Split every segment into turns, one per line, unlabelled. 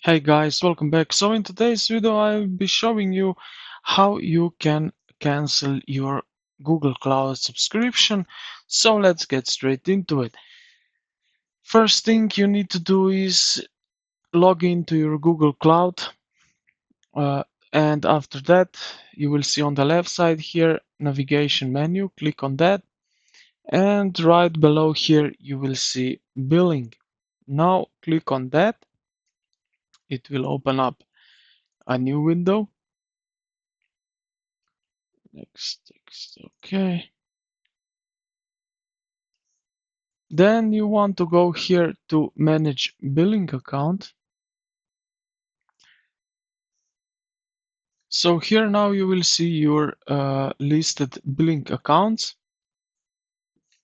Hey guys, welcome back. So in today's video I'll be showing you how you can cancel your Google Cloud subscription. So let's get straight into it. First thing you need to do is log into your Google Cloud, uh, and after that you will see on the left side here navigation menu. Click on that, and right below here you will see billing. Now click on that. It will open up a new window. Next, okay. Then you want to go here to manage billing account. So here now you will see your listed billing accounts.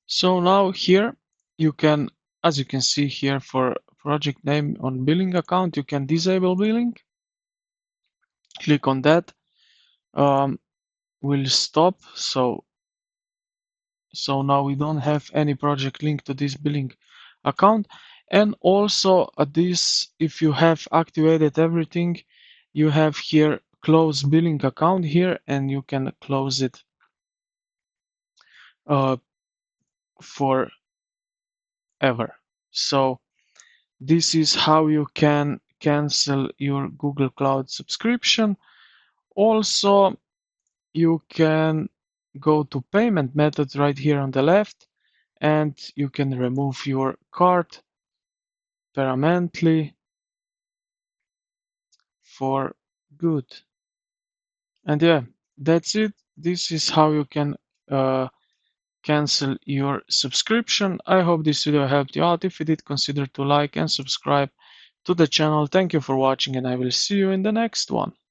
So now here you can, as you can see here for project name on billing account, you can disable billing. Click on that. Will stop. So now we don't have any project link to this billing account. And also this, if you have activated everything, you have here close billing account here, and you can close it uh, forever. So this is how you can cancel your Google Cloud subscription. Also, you can go to payment methods right here on the left, and you can remove your card permanently for good. And yeah, that's it. This is how you can uh, cancel your subscription. I hope this video helped you out. If you did, consider to like and subscribe to the channel. Thank you for watching, and I will see you in the next one.